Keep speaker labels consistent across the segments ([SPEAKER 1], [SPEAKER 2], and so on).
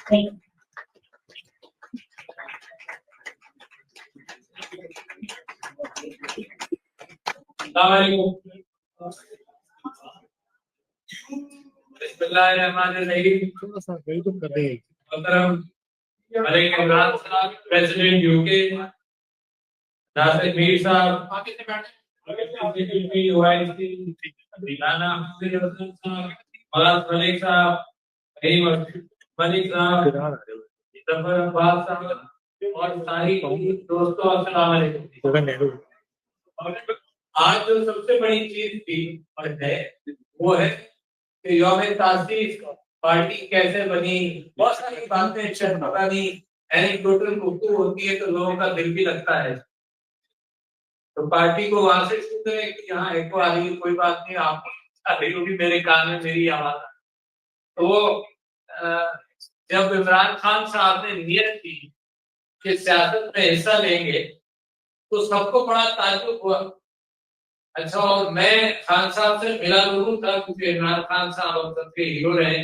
[SPEAKER 1] السلام علیکم. بسم اللہ الرحمن الرحیم. محترم ملک عمران صاحب پریزیڈنٹ یو کے، ناصر میر صاحب رانا مولانا ملک صاحب، رحیم ملک صاحب، ظفر عباس صاحب اور ساری دوستوں، السلام علیکم. آج جو سب سے بڑی چیز تھی اور ہے وہ ہے کہ یوم تاسیس پارٹی کیسے بنی. بہت ساری باتیں شاید پتہ نہیں اینیکڈوٹل گفتگو ہوتی ہے تو لوگوں کا دل بھی لگتا ہے. تو پارٹی کو وہاں سے شروع کریں کہ یہاں ایک کو آ رہی ہے، کوئی بات نہیں، آپ بھی میرے کان میں میری آواز آ. تو وہ جب عمران خان صاحب نے نیت کی کہ سیاست میں حصہ لیں گے تو سب کو بڑا تعجب ہوا. اچھا، اور میں خان صاحب سے ملا ضرور تھا کیونکہ عمران خان صاحب اب تک کے ہیرو رہے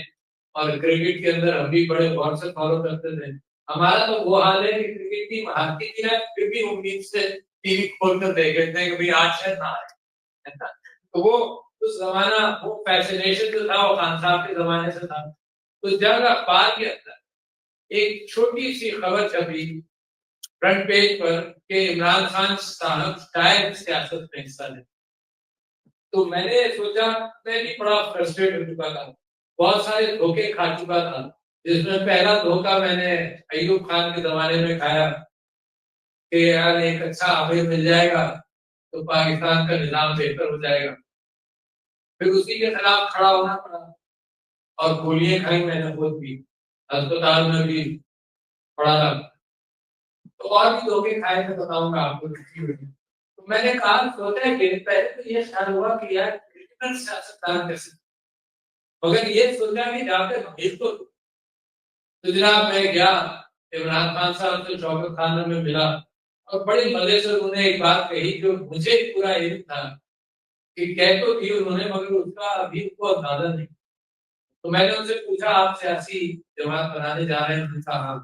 [SPEAKER 1] اور کرکٹ کے اندر ہم بھی بڑے غور سے فالو کرتے تھے. ہمارا تو وہ حال ہے کہ کرکٹ ٹیم ہارتی تھی نا، پھر بھی امید سے ٹی وی کھول کر دیکھتے تھے کہ بھائی آج شاید نہ آئے. تو وہ اس زمانہ وہ فیشنیشن جو تھا وہ خان صاحب کے زمانے سے تھا. تو جب اخبار کے اندر ایک چھوٹی سی خبر چھپی فرنٹ پیج پر کہ عمران خان صاحب شاید سیاست میں حصہ لیں، تو میں نے سوچا، میں بھی بڑا فرسٹریٹ ہو چکا تھا، بہت سارے دھوکے کھا چکا تھا. جس میں پہلا دھوکہ میں نے ایوب خان کے زمانے میں کھایا کہ یار ایک اچھا عامل مل جائے گا تو پاکستان کا نظام بہتر ہو جائے گا. پھر اسی کے خلاف کھڑا ہونا پڑا اور گولیاں کھائی میں نے خود بھی، اسپتال میں بھی پڑا تھا. تو اور بھی دھوکے کھائے تھے، بتاؤں گا آپ کو. تو میں نے کہا سوچا کہ پہلے تو یہ خیال ہوا کہ یار کرکٹر سیاستدان کیسے، مگر یہ سوچا کہ جا کے بھیج تو جناب میں گیا عمران خان صاحب سے شوکت خانہ میں ملا اور بڑے مزے سے انہوں نے ایک بات کہی جو مجھے پورا علم تھا کہ کہہ تو تھی انہوں نے مگر اس کا ابھی کو اندازہ نہیں. تو میں نے ان سے پوچھا آپ سیاسی جماعت بنانے جا رہے ہیں؟ انہوں نے کہا ہاں.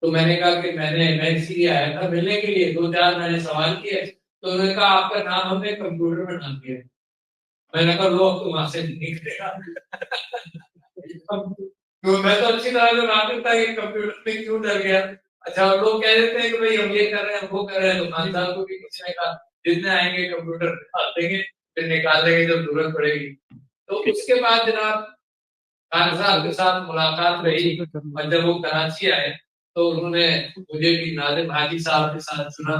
[SPEAKER 1] تو میں نے کہا کہ میں اسی لیے آیا تھا ملنے کے لیے. دو چار میں نے سوال کیے تو انہوں نے کہا آپ کا نام ہم نے کمپیوٹر میں ڈال دیا. میں نے کہا لو تو وہاں سے نہیں نکلے گا. میں تو اچھی طرح سے واقف تھا کہ کمپیوٹر میں کیوں ڈر گیا. اچھا، لوگ کہہ دیتے ہیں کہ بھائی ہم یہ کر رہے ہیں وہ کر رہے ہیں. تو خان صاحب کو بھی کسی نے کہا جتنے آئیں گے کمپیوٹر نکال دیں گے، پھر نکال دیں گے جب ضرورت پڑے گی. تو اس کے بعد جناب خان صاحب کے ساتھ ملاقات رہی اور جب وہ کراچی آئے تو انہوں نے مجھے بھی ناظم حاجی صاحب کے ساتھ چنا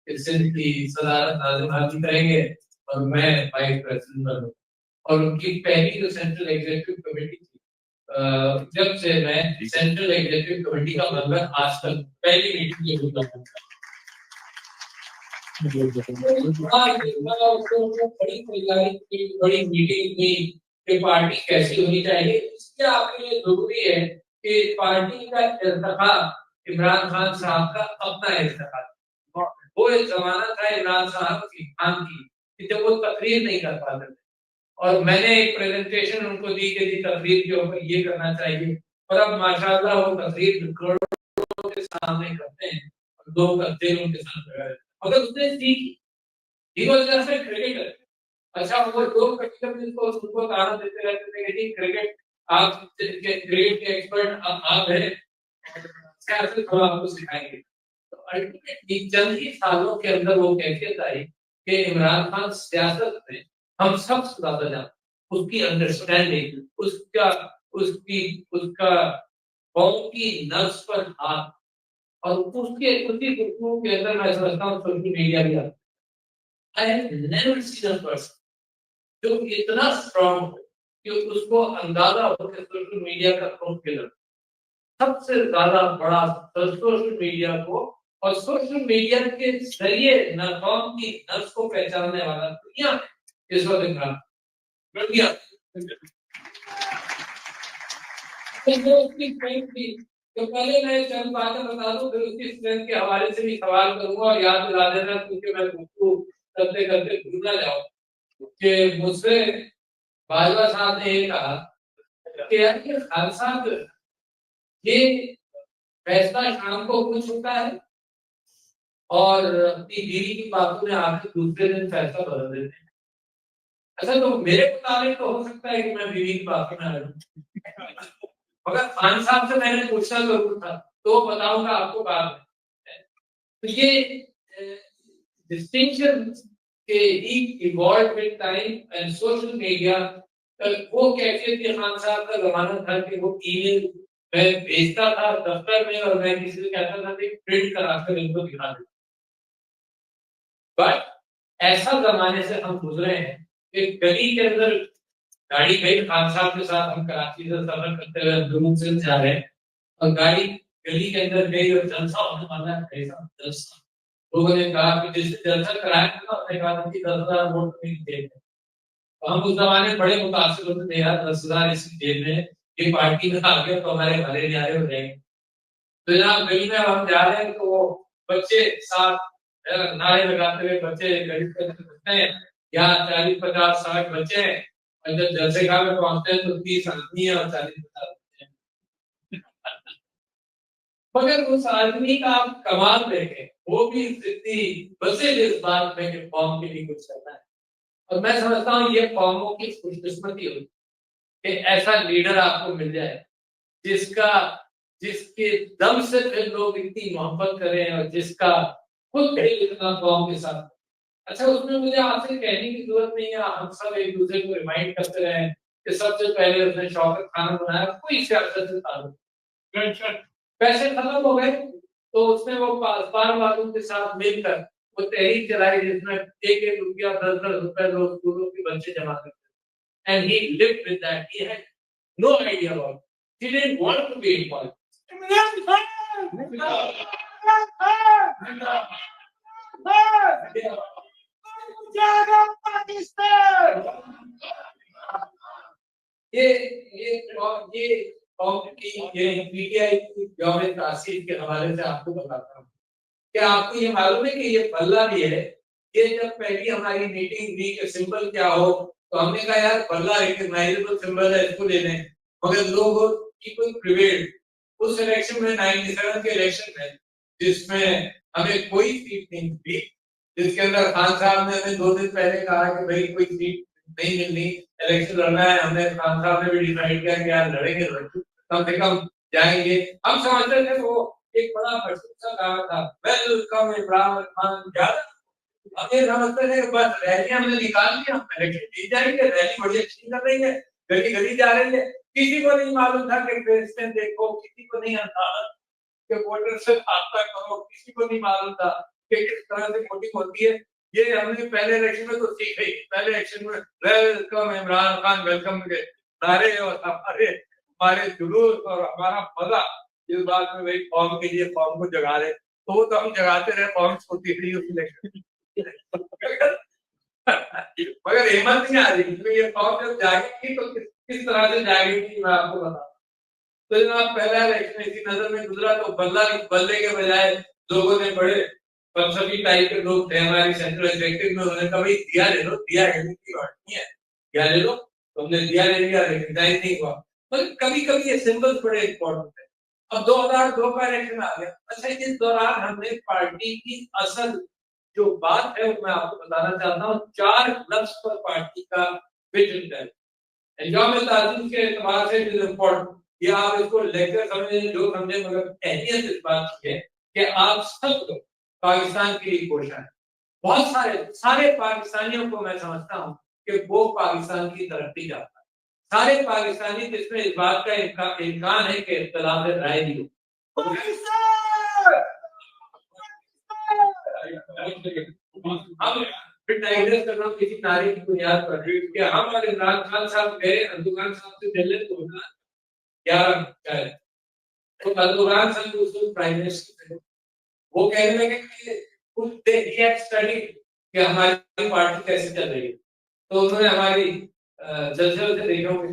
[SPEAKER 1] کہ سندھ کی صدارت ناظم حاجی کریں گے اور میں وائس پریزیڈنٹ بنوں. اور ان کی پہلی جو سینٹرل ایگزیکٹو کمیٹی تھی، جب سے میں سینٹرل ایگزیکٹو کمیٹی کا ممبر آج تک پہلی میٹنگ میں ہوتا ہوں. بڑی میٹنگ ہوئی کہ پارٹی کیسی ہونی چاہیے. اس کے آپ کے لیے ضروری ہے کہ پارٹی کا ارتقا عمران خان صاحب کا اپنا ارتقا. وہ ایک زمانہ تھا عمران صاحب خان کی کہ جب وہ تقریر نہیں کر پاتے تھے اور میں نے ایک پریزنٹیشن ان کو دی کہ جی تقریر کے اوپر یہ کرنا چاہیے. اور اب ماشاءاللہ وہ تقریر کروڑوں کے سامنے کرتے ہیں اور دو کرتے ان کے سامنے. مگر اس نے سیکھی ہی وجہ سے کرکٹر. اچھا، وہ دو کرکٹر جس کو ان کو تعارف دیتے رہتے تھے کہ جی کرکٹ آپ کرکٹ کے ایکسپرٹ آپ ہیں، سیاست تھوڑا آپ کو سکھائیں گے. تو الٹیمیٹلی چند ہی سالوں کے اندر وہ کیفیت آئی کہ عمران خان سیاست میں ہم سب سے زیادہ جانتے. اس کی انڈرسٹینڈنگ، اس کا قوم کی نفس پر ہاتھ، اور اس کے اسی گفتگو کے اندر میں سمجھتا ہوں سوشل میڈیا بھی آتا ہے. I have never seen a person جو اتنا اسٹرانگ ہو کہ اس کو اندازہ ہو کہ سوشل میڈیا کا کون کلر سب سے زیادہ بڑا سوشل میڈیا کو اور سوشل میڈیا کے ذریعے نہ قوم کی نفس کو پہچاننے والا دنیا میں اس وقت دنیا تو پہلے میں چند باتیں بتا دوں پھر اس کی اسٹرینتھ کے حوالے سے بھی سوال کروں گا اور یاد دلا دینا کیونکہ میں گفتگو کرتے کرتے بھول نہ جاؤں کہ مجھ سے باجوہ صاحب نے یہ کہا کہ خان صاحب یہ فیصلہ شام کو ہو چکا ہے اور اپنی بیوی کی باتوں میں آ کے دوسرے دن فیصلہ بدل دیتے ہیں. اچھا تو میرے مطابق تو ہو سکتا ہے کہ میں بیوی کی باتوں میں آ جاؤں، مگر خان صاحب سے میں نے پوچھنا ضرور تھا تو بتاؤں گا آپ کو بعد میں. تو یہ ڈسٹنکشن کہ he evolved with time and social media. وہ کیفیت کے خان صاحب کا زمانہ تھا کہ وہ ای میل میں بھیجتا تھا دفتر میں اور میں کسی سے کہتا تھا کہ پرنٹ کرا کر ان کو دکھا دیتا. بٹ ایسا زمانے سے ہم گزرے ہیں کہ گلی کے اندر گاڑی گئی خان صاحب کے ساتھ ہم کراچی سے سفر کرتے ہوئے اندرون سے جا رہے ہیں اور گاڑی گلی کے اندر گئی اور جلسہ ہونے والا ہے. ایسا جلسہ لوگوں نے کہا کہ جس جلسہ کرایا تھا انہوں نے کہا تھا کہ 10,000 ووٹ نہیں دے. ہم اس زمانے میں بڑے متاثر ہوتے تھے یار 10,000 اس کی جیب میں یہ پارٹی میں آ گیا تو ہمارے بھلے نیارے ہو جائیں گے. تو جناب گلی میں ہم جا رہے ہیں تو وہ بچے ساتھ نعرے لگاتے ہوئے بچے گلی کے اندر گھستے ہیں. یہاں 40 50 60 بچے ہیں اور جب جلسے گاہ میں پہنچتے ہیں تو 30 آدمی ہیں اور 40 50 بچے ہیں. مگر اس آدمی کا آپ کمال دیکھیں وہ بھی اتنی بسے اس بات میں کہ قوم کے لیے کچھ کرنا ہے. اور میں سمجھتا ہوں یہ قوموں کی خوش قسمتی ہوتی کہ ایسا لیڈر آپ کو مل جائے جس کے دم سے پھر لوگ اتنی محبت کریں اور جس کا خود بھی اتنا قوم کے ساتھ. اچھا اس میں مجھے آپ سے کہنے کی ضرورت نہیں ہے، ہم سب ایک دوسرے کو ریمائنڈ کرتے رہے کہ سب سے پہلے اس نے شوکت کھانا بنایا، کوئی سیاست سے تعلق پیسے ختم ہو گئے تو اس نے وہ پاسبان والوں کے ساتھ مل کر وہ تحریک چلائی جس میں 1 روپیہ 10 روپے لوگ اسکولوں کے بچے جمع کرتے. And he lived with that. He had no idea about it. He didn't want to be in politics. یوم تاسیس کے حوالے سے آپ کو بتاتا ہوں کہ آپ کو یہ معلوم ہے کہ یہ بلہ بھی ہے. یہ جب پہلی ہماری میٹنگ ہوئی کہ سمبل کیا ہو تو ہم نے کہا یار بلہ ریکگنائزیبل سمبل ہے اس کو لے لیں. مگر لوگ پیپل پریویلڈ. اس الیکشن میں 97 کے الیکشن میں جس میں ہمیں کوئی سیٹ نہیں ملی، جس کے اندر خان صاحب نے ہمیں 2 دن پہلے کہا کہ بھائی کوئی سیٹ نہیں ملنی، الیکشن لڑنا ہے. ہم نے خان صاحب نے بھی ڈیسائیڈ کیا کہ یار لڑیں گے، کم سے کم جائیں گے. ہم سمجھتے تھے وہ ایک بڑا بڑا کہا تھا ویلکم عمران خان. ہم یہ سمجھتے تھے کہ بس ریلی ہم نے نکال لی، ہم الیکشن جیت جائیں گے. ریلی بڑی اچھی کر رہی ہے، گلی گلی جا رہی ہے. کسی کو نہیں معلوم تھا کہ پریزیڈنٹ دیکھو، کسی کو نہیں آتا کہ ووٹر سے رابطہ کرو، کسی کو نہیں معلوم تھا کہ کس طرح سے ووٹنگ ہوتی ہے. یہ ہم نے پہلے الیکشن میں تو سیکھ گئی. پہلے الیکشن میں ویلکم عمران خان ویلکم کے نعرے اور ہمارے جلوس اور ہمارا مزہ اس بات میں بھائی قوم کے لیے قوم کو جگا رہے. تو وہ تو ہم جگاتے رہے، قوم سوتی رہی اس الیکشن. مگر ہمت نہیں آ رہی. یہ قوم جب جاگے گی تو کس طرح سے جاگے گی میں آپ کو بتاؤں. تو جناب پہلا الیکشن اسی نظر میں گزرا تو بلے کے بجائے لوگوں نے بڑے فلسفی ٹائپ کے لوگ تھے ہماری سینٹرل ایگزیکٹو میں، انہوں نے کہا بھائی دیا لے لو، دیا ہلنے کی بات نہیں ہے، دیا لے لو. تم نے دیا لے لیا ریکگنائز نہیں ہوا. مگر کبھی کبھی یہ سمبلس بڑے امپورٹنٹ ہیں. اب 2002 کا الیکشن آ گیا. اچھا اس دوران ہم نے پارٹی کی اصل جو بات ہے وہ میں آپ کو بتانا چاہتا ہوں. 4 لفظ پر پارٹی کا ویژن ہے. یوم تعزیز کے اعتبار سے امپورٹنٹ یہ آپ اس کو لیکچر سمجھیں جو سمجھیں، مگر اہمیت اس بات کی ہے کہ آپ سب کو پاکستان کے لیے کوشاں ہے. بہت سارے پاکستانیوں کو میں سمجھتا ہوں کہ وہ پاکستان کی ترقی چاہتا ہے. سارے پاکستانی جس میں اس بات کا امکان ہے کہ اختلاف رائے بھی ہو. ہم پھر ڈائگریس کرنا کسی تاریخ کی بنیاد پر کہ ہم اور عمران خان صاحب گئے اردوغان صاحب سے ملنے تو 11 تو اردوغان صاحب اس وقت پرائم منسٹر تھے. وہ کہنے لگے کہ ہماری پارٹی کیسے چل رہی ہے. تو انہوں نے ہماری جلسے سے دیکھا ہوگے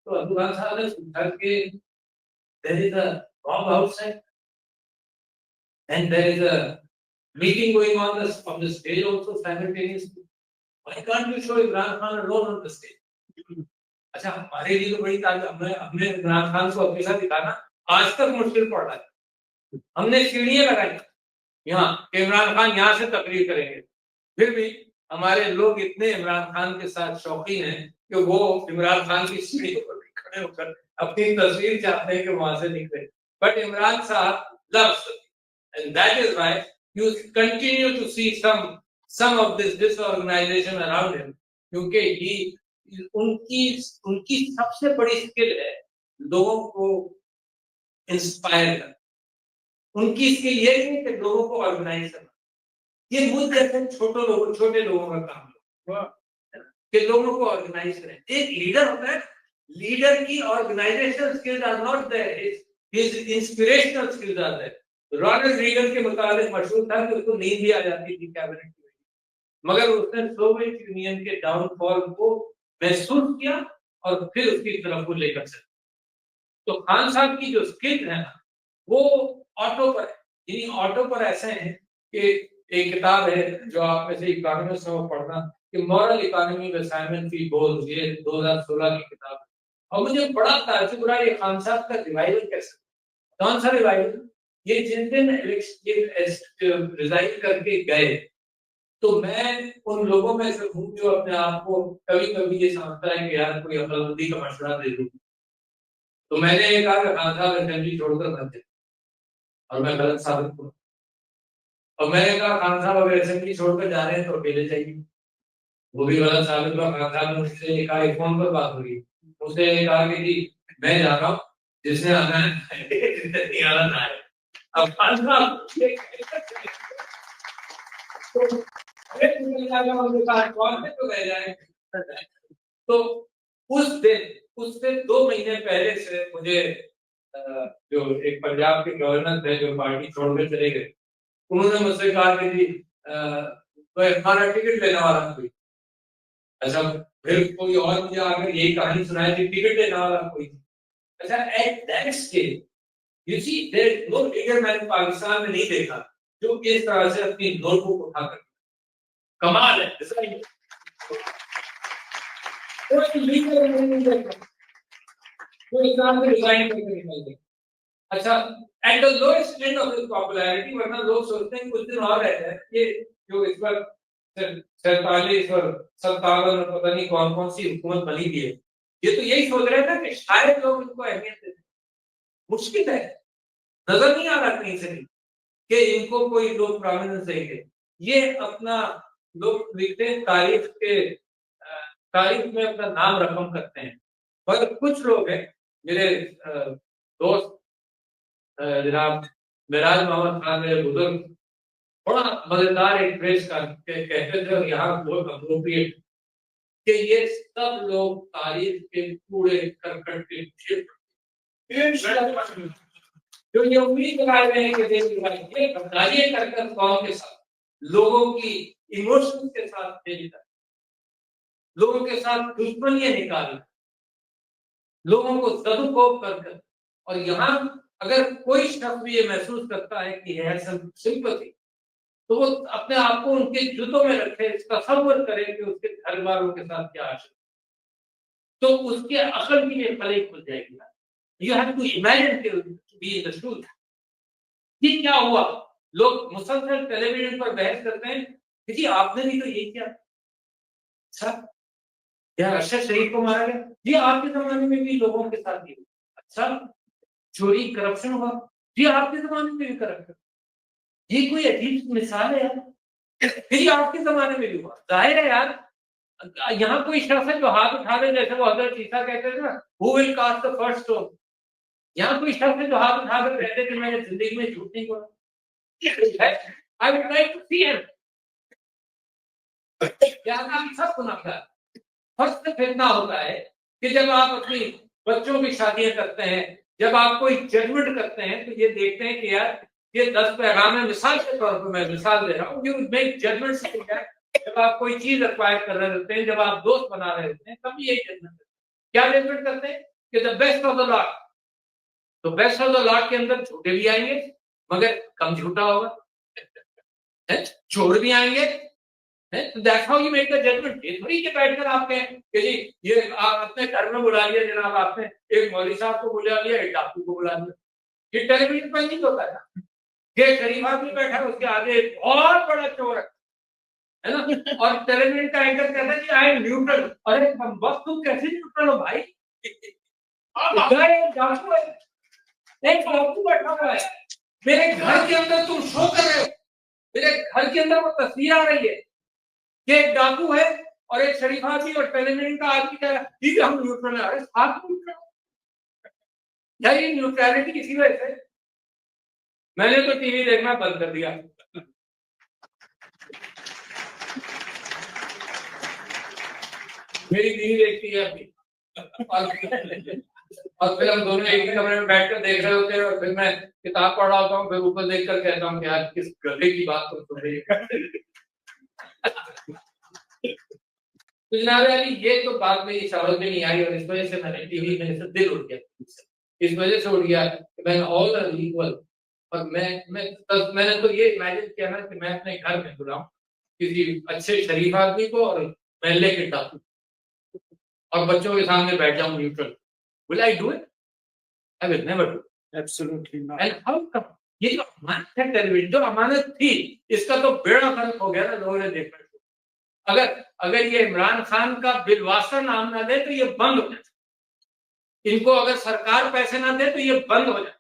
[SPEAKER 1] تو اردوغان صاحب نے پوچھا کہ there is a bomb outside and there is a meeting going on the stage also simultaneously. Why can't you show Imran Khan alone on the stage? اچھا ہمارے لیے تو بڑی تعلق ہم نے عمران خان کو اکیلا دکھانا آج تک مشکل پڑ رہا ہے. ہم نے سیڑھیاں لگائی یہاں کہ عمران خان یہاں سے تقریر کریں گے, پھر بھی ہمارے لوگ اتنے عمران خان کے ساتھ شوقین ہیں کہ وہ عمران خان کی سیڑھی پر کھڑے ہو کر اپنی تصویر چاہتے ہیں کہ وہاں سے نکلے. بٹ عمران صاحب loves it. And that is why you continue to see some of this disorganization around him. کیونکہ ان کی سب سے بڑی اسکل ہے لوگوں کو انسپائر کرنا. ان کی اسکل یہ ہے کہ لوگوں کو آرگنائز کرنا. یہ مجھ جیسے چھوٹے لوگوں کا کام ہے کہ لوگوں کو آرگنائز کریں. ایک لیڈر ہوتا ہے, لیڈر کی organization skills are not there, his inspirational skills are there. Ronald Reagan کے متعلق مشہور تھا کہ اس کو نیند بھی آ جاتی تھی کیبنٹ کی, مگر اس نے سوویت یونین کے ڈاؤن فال کو محسوس کیا اور پھر اس کی طرف وہ لے کر چلا. تو خان صاحب کی جو اسکل ہے وہ آٹو پر ہے. یعنی آٹو پر ایسے ہیں کہ ایک کتاب ہے جو آپ میں سے اکانومسٹ میں پڑھنا کہ مورل اکانومی میں سائمن فی بولز, یہ 2016 کی کتاب ہے. اور مجھے بڑا تعجب رہا یہ خان صاحب کا ریوائول کیسے, کون سا ریوائول, یہ جن دن ریزائن کر کے گئے تو میں ان لوگوں میں سے ہوں جو اپنے آپ کو کبھی کبھی یہ سمجھتا ہے کہ یار کوئی عقل مندی کا مشورہ دے دوں. تو میں نے یہ کہا کہ خان صاحب اسمبلی چھوڑ کر بند ہے اور میں غلط ثابت ہوں. اور میں نے کہا خان صاحب اگر اسمبلی چھوڑ کر جا رہے ہیں تو اکیلے جائیے. وہ بھی غلط ثابت ہوا. خان صاحب نے مجھ سے کہا ایک فون پر بات ہوئی, مجھ سے کہا کہ جی میں جا رہا ہوں, جس نے آنا ہے جس نے نہیں آنا نہ ہے. اب خان صاحب تو اس سے 2 مہینے پہلے سے مجھے جو ایک پنجاب کے گورنر تھے جو پارٹی چھوڑ کے چلے گئے, انہوں نے مجھ سے کہا کہ جی ہمارا ٹکٹ لینے والا کوئی. اچھا پھر کوئی اور مجھے آ کر یہی کہانی سنائی تھی ٹکٹ لینے والا کوئی. اچھا at that stage you see there no leader میں نے پاکستان میں نہیں دیکھا جو اس طرح سے اپنی نوٹ بک اٹھا کر کمال ہے. اچھا at the lowest end of his popularity, ورنہ لوگ سوچتے ہیں کچھ دن اور رہ جائے. یہ جو اس پر 47 اور 57 اور پتہ نہیں کون کون سی حکومت بنی ہوئی ہے, یہ تو یہی سوچ رہے تھے کہ شاید لوگ ان کو اہمیت دیتے. مشکل ہے, نظر نہیں آ رہا کہیں سے کہ ان کو کوئی لوگ پرامیننس دیں گے. یہ اپنا لوگ لکھتے ہیں تاریخ میں اپنا نام رقم کرتے ہیں. مگر کچھ لوگ ہیں میرے دوست جناب معراج محمد خان میرے بزرگ بڑا مزیدار ایک فریز کہتے تھے اور یہاں بہت اپروپریٹ کہ یہ سب لوگ تاریخ کے کوڑے کرکٹ کے جو یہ امید لگائے ہوئے ہیں کہ یہ غداریاں کر کر قوم کے ساتھ لوگوں کی ایموشن کے ساتھ کھیلتا ہے, لوگوں کے ساتھ دشمنیاں نکالنا, لوگوں کو زدوکوب کر کر. اور یہاں اگر کوئی شخص بھی یہ محسوس کرتا ہے کہ ہے سمپتھی تو وہ اپنے آپ کو ان کے جوتوں میں رکھے, تصور کرے کہ اس کے گھر والوں کے ساتھ کیا عاشق, تو اس کے عقل کی یہ خلق کھل جائے گی. You have to imagine to be in the truth. یہ کیا ہوا؟ لوگ مسلسل ٹیلی ویژن پر بحث کرتے ہیں کہ جی آپ نے بھی تو یہ کیا. اچھا کیا ارشد شریف کو مارا گیا؟ جی آپ کے زمانے میں بھی لوگوں کے ساتھ یہ ہوا. اچھا چوری کرپشن ہوا؟ جی آپ کے زمانے میں بھی کرپشن. یہ کوئی عجیب مثال ہے یار, جی آپ کے زمانے میں بھی ہوا. ظاہر ہے یار یہاں کوئی شخص ہے جو ہاتھ اٹھا دے, جیسے وہ حضرت عیسیٰ کہتے تھے نا who will cast the first stone. یہاں کوئی شخص ہے جو ہاتھ اٹھا کر کہتے کہ میں نے زندگی میں جھوٹ نہیں بولا. I would like to see him. سب گناہگار. فرسٹ فتنہ ہوتا ہے کہ جب آپ اپنی بچوں کی شادیاں کرتے ہیں, جب آپ کوئی ججمنٹ کرتے ہیں تو یہ دیکھتے ہیں کہ یار یہ 10 پیغام ہے. مثال کے طور پر میں مثال دے رہا ہوں, you make judgments. جب آپ کوئی چیز ایکوائر کر رہے ہوتے ہیں, جب آپ دوست بنا رہے ہوتے ہیں, تب یہی ججمنٹ کیا ججمنٹ کرتے ہیں کہ دا بیسٹ آف دا لاٹ. تو بیسٹ آف دا لاٹ کے اندر جھوٹے بھی آئیں گے مگر کم جھوٹا ہوگا, چور بھی آئیں گے. That's how you make the judgment. یہ تھوڑی کہ بیٹھ کر آپ کہیں کہ جی یہ آپ اپنے گھر میں بلا لیا جناب, آپ نے ایک مولوی صاحب کو بلا لیا, ایک ڈاکو کو بلا لیا, یہ ٹیلی ویژن پر نہیں ہوتا ہے کہ شریف آدمی بیٹھا ہے اس کے آگے بہت بڑا چور ہے نا, اور ٹیلی ویژن کا اینکر کہتا ہے کہ آئی ایم نیوٹرل. ارے وقت تم کیسے نیوٹرل ہو بھائی؟ ڈاکو ہے, ایک ڈاکو بیٹھا ہوا ہے میرے گھر کے اندر, تم شو کر رہے ہو میرے گھر کے اندر, وہ تصویر آ رہی ہے کہ ایک ڈاکو ہے اور ایک شریف آدمی اور ٹیلی ویژن کا آدمی کہہ رہا ہے ٹھیک ہے ہم نیوٹرل ہیں. ارے آپ نیوٹرل یار, یہ نیوٹرلٹی کسی وجہ سے میں نے تو ٹی وی دیکھنا بند کر دیا. میری بیوی دیکھتی ہے ابھی, اور پھر ہم دونوں ایک ہی کمرے میں بیٹھ کر دیکھ رہے ہوتے ہیں, اور پھر میں کتاب پڑھ رہا ہوتا ہوں, پھر اوپر دیکھ کر کہتا ہوں کہ یار کس گدھے کی بات سن رہی ہے. تو جناب علی یہ تو بات میری سمجھ میں نہیں آئی, اور اس وجہ سے میں نے ٹی وی میں سے دل اٹھ گیا, اس وجہ سے اٹھ گیا کہ میں آل آر ایکول. اور میں نے تو یہ امیجن کیا نا کہ میں اپنے گھر میں بلاؤں کسی اچھے شریف آدمی کو اور محلے کے ڈاکو, اور بچوں کے سامنے بیٹھ جاؤں neutral. Will I do it? I will never do it.
[SPEAKER 2] Absolutely not.
[SPEAKER 1] And how come? یہ جو امانت ہے ٹیلی ویژن, جو امانت تھی, اس کا تو بیڑا غرق ہو گیا نا لوگوں نے دیکھا. اگر یہ عمران خان کا بالواسطہ نام نہ دے تو یہ بند ہو جائے, ان کو اگر سرکار پیسے نہ دے تو یہ بند ہو جائے.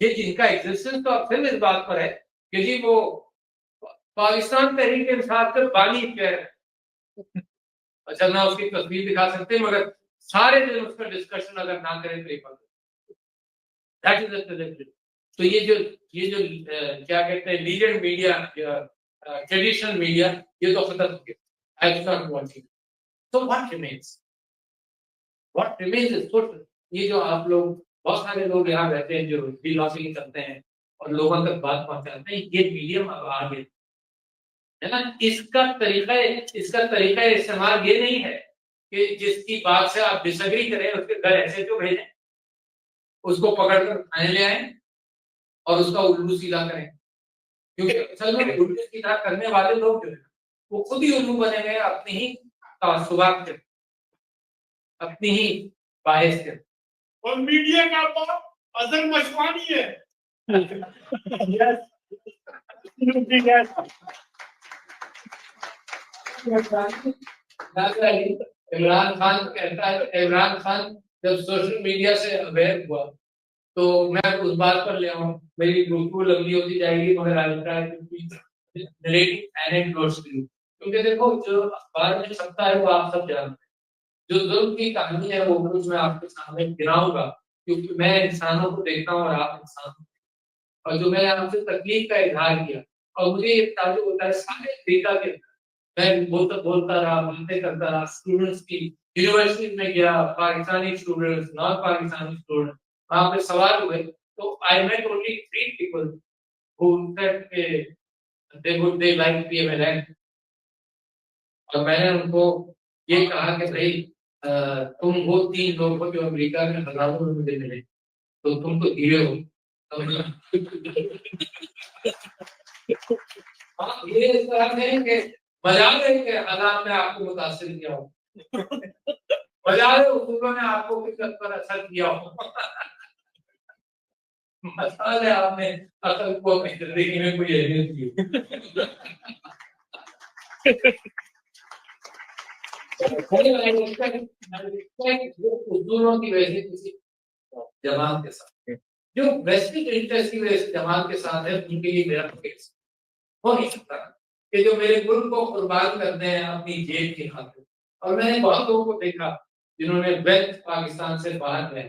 [SPEAKER 1] یہ جن کا ایگزسٹنس تو اب پھر اس بات پر ہے کہ جی وہ پاکستان تحریک انصاف کے بانی کہہ رہے ہیں. اچھا نہ اس کی تصویر دکھا سکتے, مگر سارے دن اس کا ڈسکشن اگر نہ کریں تو یہ بند. تو یہ جو کیا کہتے ہیں لیجنڈ میڈیا, ٹریڈیشنل میڈیا, یہ تو ختم ہو گیا. So what remains? What remains is social. یہ جو آپ لوگ, بہت سارے لوگ یہاں رہتے ہیں جو لاگنگ کرتے ہیں اور لوگوں تک بات پہنچاتے ہیں, یہ میڈیم اب آ گیا ہے نا. اس کا طریقہ استعمال یہ نہیں ہے کہ جس کی بات سے آپ ڈس ایگری کریں اس کے گھر ایسے کیوں بھیجیں, اس کو پکڑ کر تھانے لے آئیں اور اس کا الٹو سیدھا کریں. کیونکہ اصل میں الٹو سیدھا کرنے والے لوگ جو ہیں وہ خود ہی الٹو بنے گئے, اپنی ہی تعصبات کے, اپنی ہی باعث کے.
[SPEAKER 2] اور میڈیا کا بات اظہر مشوانی ہے.
[SPEAKER 1] عمران خان کہتا ہے, عمران خان جب سوشل میڈیا سے اویئر ہوا تو میں اس بات پر لے آؤں, میری گفتگو لمبی ہوتی جائے گی مگر کیونکہ دیکھو جو اخبار میں چھپتا ہے وہ آپ سب جانتے ہیں. جو ظلم کی کہانی ہے وہ کچھ میں آپ کے سامنے گراؤں گا, کیونکہ میں انسانوں کو دیکھتا ہوں اور آپ انسان کو, اور جو میں نے آپ سے تکلیف کا اظہار کیا, اور مجھے یہ تعلق ہوتا ہے سارے افریقہ کے میں بولتا رہا, باتیں کرتا رہا, اسٹوڈنٹس کی یونیورسٹی میں گیا, پاکستانی اسٹوڈنٹس, نان پاکستانی اسٹوڈنٹ, وہاں پہ سوال ہوئے تو I met only 3 people who said they like PMLN. اور میں نے ان کو یہ کہا کہ بھائی تم وہ 3 لوگ ہو جو امریکہ میں ہزاروں میں مجھے ملے, تو تم تو ہیرو ہو. یہ اس طرح سے کہ بجائے کہ حالات میں آپ کو متاثر کیا ہو, بجائے اصولوں نے آپ کو فکر پر اثر کیا ہو. مسئلہ ہے آپ نے عقل کو اپنی زندگی میں کوئی اہمیت دی. اصولوں کی وجہ سے کسی جماعت کے ساتھ, جو ویسٹرن انٹرسٹ کی وجہ سے جماعت کے ساتھ ہے, ان کے لیے میرا فکر ہو نہیں سکتا کہ جو میرے ملک کو قربان کرتے ہیں اپنی جیب کی خاطر. اور میں نے بہت لوگوں کو دیکھا جنہوں نے ویلتھ پاکستان سے باہر گئے,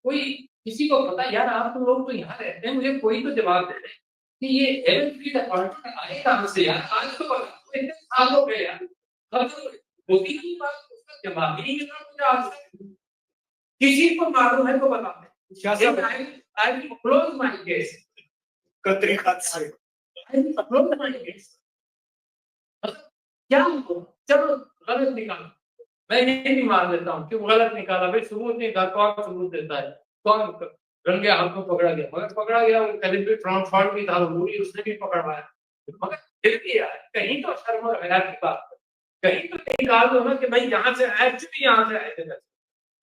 [SPEAKER 1] کوئی کسی کو پتا یار آپ لوگ تو یہاں رہتے ہیں, مجھے کوئی تو جواب دے دیں کہ یہ ایونٹ اپارٹمنٹ آئے کہاں سے یار, آج تو اتنے سال ہو گئے یار, ہوتی نہیں بات, اس کا جواب ہی نہیں ملا مجھے آج تک. کسی کو معلوم ہے تو بتا دیں. I will close my case.
[SPEAKER 2] قطری خط سے
[SPEAKER 1] کیا چلو غلط نکالا, میں یہ بھی مان لیتا ہوں کہ غلط نکالا, بھائی ثبوت نہیں تھا, کون ثبوت دیتا ہے, کون رنگے ہاتھ کو پکڑا گیا, مگر پکڑا گیا کہیں بھی فرانٹ فارڈ بھی تھا, وہی اس نے بھی پکڑوایا, مگر پھر بھی یار کہیں تو شرم اور حیا کی بات, کہیں تو نکال دو نا کہ بھائی یہاں سے ایکچولی یہاں سے آئے تھے.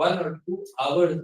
[SPEAKER 1] 1 or 2 hours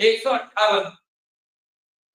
[SPEAKER 1] 158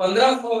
[SPEAKER 1] 1500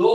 [SPEAKER 1] 2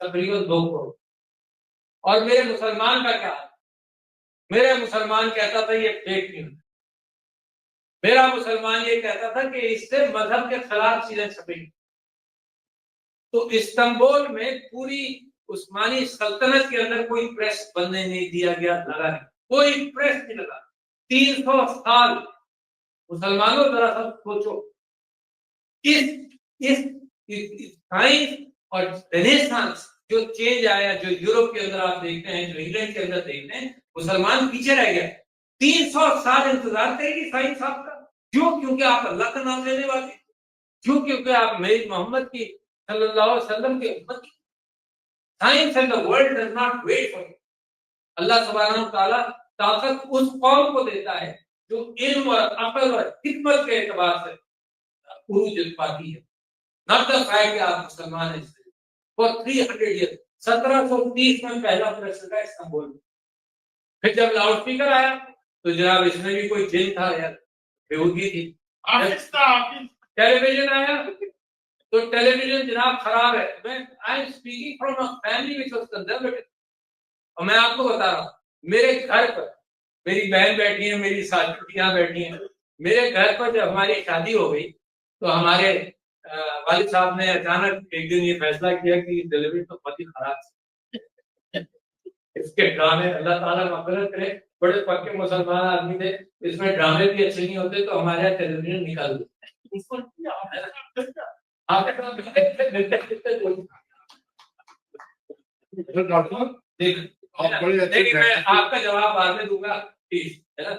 [SPEAKER 1] تقریباً 2 کروڑ. اور میرے مسلمان کا کیا؟ میرا مسلمان کہتا تھا یہ فیک نیوز. میرا مسلمان یہ کہتا تھا کہ اس سے مذہب کے خلاف چیزیں چھپیں. تو استنبول میں پوری عثمانی سلطنت کے اندر کوئی پریس بننے نہیں دیا گیا, لگا نہیں, کوئی پریس نہیں لگا. 300 سال. مسلمانوں ذرا سا سوچو, اس سائنس اور رینیسانس جو چینج آیا, جو یورپ کے اندر آپ دیکھتے ہیں, جو انگلینڈ کے اندر دیکھتے ہیں, مسلمان پیچھے رہ گیا. 300 سال انتظار کرے گی سائنس آپ کا. کیوں؟ کیونکہ آپ اللہ کا نام لینے والے, کیوں؟ کیونکہ آپ میری محمد کی صلی اللہ علیہ وسلم کی امت کی. Science and the world does not wait for you. اللہ سبحانہ و تعالیٰ طاقت اس قوم کو دیتا ہے جو علم اور عقل اور حکمت کے اعتبار سے عروج پاتی ہے. ناٹ دا فیکٹ کہ آپ مسلمان ہیں. For 300 years 1730 میں پہلا پریس لگا استنبول میں. پھر جب لاؤڈ اسپیکر آیا تو جناب اس میں بھی کوئی جن تھا یار, بیہودگی تھی. ٹیلی ویژن آیا تو ٹیلی ویژن جناب خراب ہے. میں I am speaking from a family which was conservative. اور میں آپ کو بتا رہا ہوں, میرے گھر پر میری بہن بیٹھی ہے, میری ساتھیاں بیٹھی ہیں. میرے گھر پر جب ہماری شادی ہو گئی تو ہمارے والد صاحب نے اچانک ایک دن یہ فیصلہ کیا کہ ٹیلی ویژن تو بہت ہی خراب ہے, اس کے ڈرامے, اللہ تعالیٰ مغفرت کرے, بڑے پکے مسلمان آدمی تھے, اس میں ڈرامے بھی اچھے نہیں ہوتے, تو ہمارے یہاں ٹیلی ویژن نکال دیا. آپ کا جواب بعد میں دوں گا پلیز, ہے نا.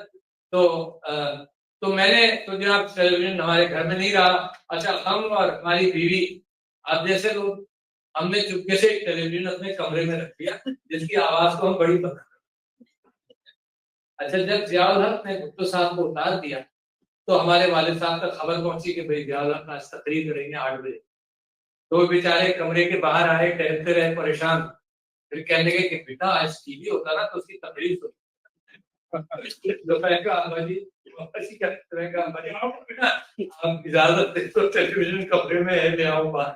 [SPEAKER 1] تو میں نے تو جناب ٹیلی ویژن ہمارے گھر میں نہیں رہا. اچھا, ہم اور ہماری بیوی, اب جیسے لوگ, ہم نے چپکے سے ٹیلی ویژن اپنے کمرے میں رکھ دیا جس کی آواز کو ہم بڑی پسند. اچھا, جب ضیاء الحق نے بھٹو صاحب کو اتار دیا تو ہمارے والد صاحب تک خبر پہنچی کہ بھائی ضیاء الحق آج تقریر کریں گے 8 بجے. تو بیچارے کمرے کے باہر آئے, ٹہلتے رہے پریشان. پھر کہنے لگے کہ بیٹا آج ٹی وی ہوتا نا تو اس کی تقریر سنی. آپ اجازت دیں تو ٹیلی ویژن کمرے میں ہے, لے آؤں باہر.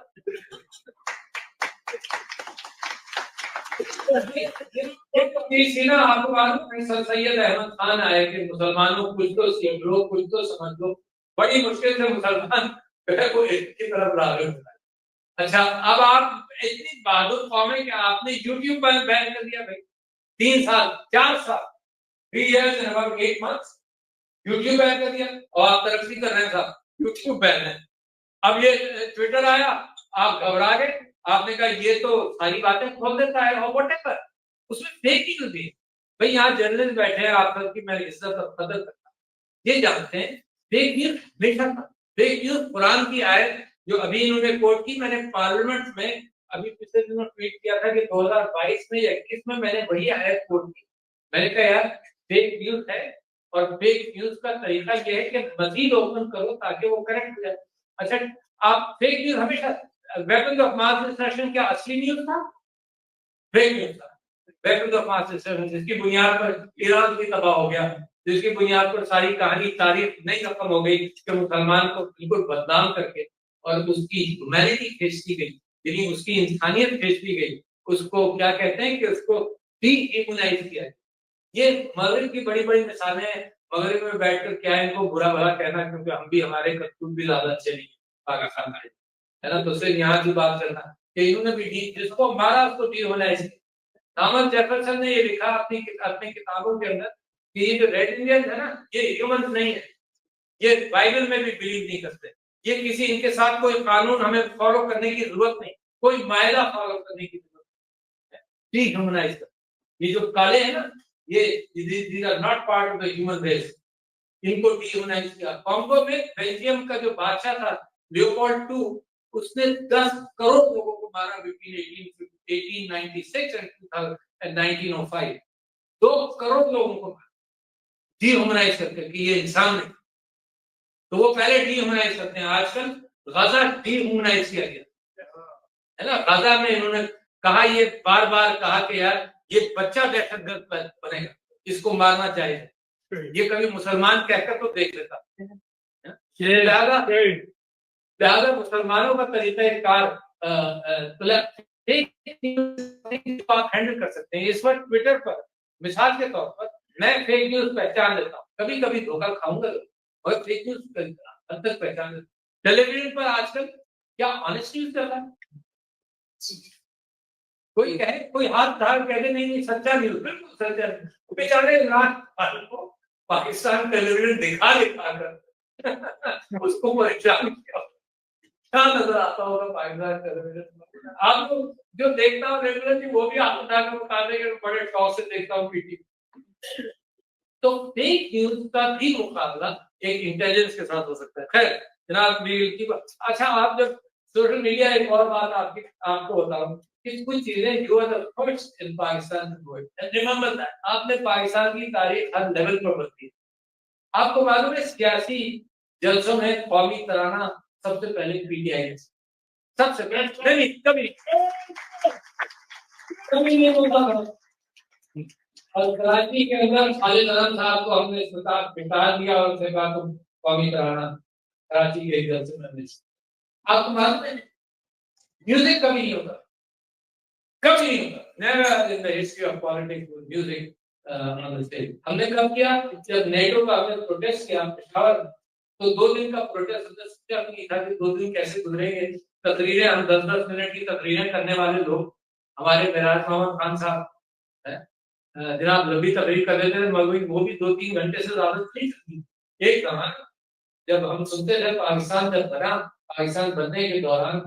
[SPEAKER 1] آپ کو معلوم سر سید احمد خان آئے کہ مسلمانوں کچھ تو سیکھ لو, کچھ تو سمجھ لو. بڑی مشکل سے مسلمان کو ایک کی طرف راغب ہوتا ہے. اچھا, اب آپ اتنی بہادر قوم ہے کہ آپ نے یوٹیوب پر بین کر دیا بھائی. 3 سال 4 سال 3 years and about 8 months YouTube بین کر دیا, اور آپ ترقی کر رہے ہیں صاحب, یوٹیوب بین ہے. اب یہ ٹویٹر آیا, آپ گھبرا گئے, آپ نے کہا یہ تو ساری باتیں کھول دیتا ہے, اور واٹ ایور اس میں فیک نیوز بھی ہے. بھائی یہاں جرنلسٹ بیٹھے ہیں, آپ سب کی میں عزت اور قدر کرتا ہوں, یہ جانتے ہیں فیک نیوز ہمیشہ تھا. فیک نیوز قرآن کی آیت جو ابھی انہوں نے کوٹ کی, میں نے پارلیمنٹ میں ابھی پچھلے دنوں ٹویٹ کیا تھا کہ 2022 میں یا 21 میں میں نے وہی آیت کوٹ کی. میں نے کہا یار فیک نیوز ہے, اور فیک نیوز کا طریقہ یہ ہے کہ مزید اوپن کرو تاکہ وہ کریکٹ ہو جائے. اچھا, آپ فیک نیوز ہمیشہ, ویپنز آف ماس ڈسٹرکشن کیا اصلی نیوز تھا؟ فیک نیوز تھا. ویپنز آف ماس ڈسٹرکشن جس کی بنیاد پر ایران بھی تباہ ہو گیا, جس کی بنیاد پر ساری کہانی تاریخ نہیں ختم ہو گئی, کہ مسلمان کو بالکل بدنام کر کے اور اس کی ہیومینٹی کھینچ دی گئی, یعنی اس کی انسانیت کھینچ دی گئی, اس کو کیا کہتے ہیں کہ اس کو ڈی ایمونائز کیا. یہ مغرب کی بڑی بڑی مثالیں ہیں. مغرب میں بیٹھ کر کیا ان کو برا بھلا کہنا, کیونکہ ہم بھی, ہمارے کرتوت بھی زیادہ اچھے نہیں پاکا خان ہے نا, تو صرف یہاں کی بات کرنا کہ انہوں نے بھی جس کو مارا اس کو ڈی ایمونائز کیا. تھامس جیفرسن نے یہ لکھا اپنی کتابوں کے اندر کہ یہ جو ریڈ انڈین ہے نا, یہ ہیومنز نہیں ہے, یہ بائبل میں بھی بلیو نہیں کرتے, یہ کسی ان کے ساتھ کوئی قانون ہمیں فالو کرنے کی ضرورت نہیں, کوئی معاہدہ فالو کرنے کی ضرورت نہیں. ڈی ہیومنائز کر, یہ جو کالے ہیں نا, یہ not part of the human race, ان کو ڈی ہیومنائز کیا. کانگو میں بیلجیم کا جو بادشاہ تھا لیوپولڈ II, اس نے 10 کروڑ لوگوں کو مارا بٹوین 1896 and 1905. 2 کروڑ لوگوں کو ڈی ہیومنائز کرتے کہ یہ انسان نہیں. تو وہ پہلے ڈی ہیومنائز کرتے ہیں. آج کل غزہ ڈی ہیومنائز کیا گیا ہے نا. غزہ میں انہوں نے کہا, یہ بار بار کہا کہ یار یہ بچہ دہشت گرد بنے گا, اس کو مارنا چاہیے. یہ کبھی مسلمان کہہ کر تو دیکھ لیتا. لہذا مسلمانوں کا طریقہ کار آپ ہینڈل کر سکتے ہیں. اس وقت ٹویٹر پر مثال کے طور پر میں فیک نیوز پہچان لیتا ہوں, کبھی کبھی دھوکہ کھاؤں گا اور فیک نیوز حد تک پہچان لیتا ہوں. ٹیلی ویژن پر آج کل کیا آنےسٹ نیوز چل رہا ہے؟ کوئی کہے, کوئی ہاتھ دھار کہہ دے نہیں سچا نیوز, بالکل سچا نیوز. بیچارے عمران خان کو پاکستان ٹیلی ویژن دکھا کر اس کو پریشان کیا, کیا نظر آتا ہوگا پاکستان ٹیلی ویژن. آپ کو جو دیکھتا ہوں ریگولرلی وہ بھی آپ اٹھا کر بتا دیں کہ بڑے شوق سے دیکھتا ہوں پی ٹی. تو فیک نیوز کا بھی مقابلہ ایک انٹیلیجنس کے ساتھ ہو سکتا ہے. خیر جناب کی اچھا, آپ جب سوشل میڈیا, ایک اور بات آپ کو بتاؤں کہ کچھ چیزیں جو پاکستان ریممبر دیٹ, آپ نے پاکستان کی تاریخ ہر لیول پر بدلی. آپ کو معلوم ہے سیاسی جلسوں میں قومی ترانہ سب سے پہلے پی ٹی آئی, سب سے پہلے کبھی نہیں ہوتا. اور کراچی کے اندر خالد حسن صاحب کو ہم نے بتا دیا اور سے کہا تم قومی ترانہ کراچی کے جلسے میں. آپ کو معلوم ہے میوزک کبھی نہیں ہوتا, کبھی نہیں ہوتا. Never in the history of politics music on the stage. ہم نے کب کیا, جب نیٹو کا ہم نے پروٹیسٹ کیا پشاور, تو 2 دن کا پروٹیسٹ نہیں تھا کہ 2 دن کیسے گزریں گے. تقریریں, ہم 10-10 منٹ کی تقریریں کرنے والے لوگ, ہمارے معراج محمد خان صاحب جناب لمبی تقریر کر دیتے تھے, مگر وہ بھی 2-3 گھنٹے سے زیادہ نہیں سکتی. ایک زمانہ جب ہم سنتے تھے پاکستان جب بنا, پاکستان بننے کے دوران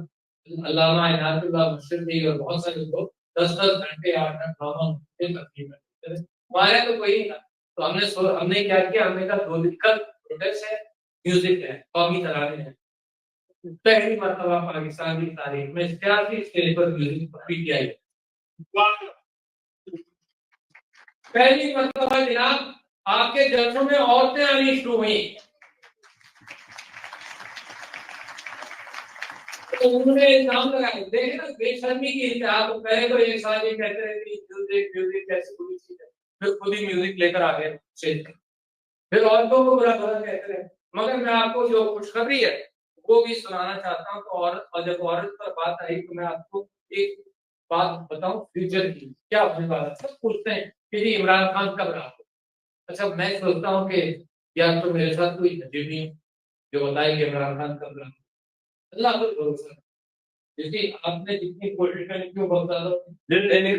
[SPEAKER 1] علامہ عنایت اللہ مشرقی اور بہت سارے لوگ 10-10 گھنٹے 8-9 گھنٹے تقریر کرتے تھے. ہمارے تو کوئی نہیں تھا, تو ہم نے کیا کیا, ہم نے کہا 2 دن کا پروٹیسٹ ہے, میوزک ہے, قومی ترانے ہیں. پہلی مرتبہ پاکستان کی تاریخ میں سیاسی stage per music P T I. پہلی مرتبہ جناب آپ کے جلسوں میں عورتیں آنی شروع ہوئیں. انہوں نے الزام لگائے, دیکھیں نا بے شرمی کی انتہا. تو پہلے تو ایک سال یہ کہتے رہے کہ میوزک کیسی بری چیز ہے, پھر خود ہی میوزک لے کر آ گئے اسٹیج. پھر عورتوں کو برا بھلا کہتے رہے. مگر میں آپ کو جو خوشخبری ہے وہ بھی سنانا چاہتا ہوں. تو عورت, اور جب عورت پر بات آئی تو میں آپ کو ایک بات بتاؤں فیوچر کی. کیا اپنی بات سب پوچھتے ہیں کہ جی عمران خان کب رہا. اچھا میں سوچتا ہوں کہ یا تو میرے ساتھ کوئی عجیب نہیں جو بتائے کہ عمران خان کب رہا. اللہ کو بھروسہ, دیکھیے آپ نے جتنی کوشش کرنی کیوں بہت زیادہ دل لینے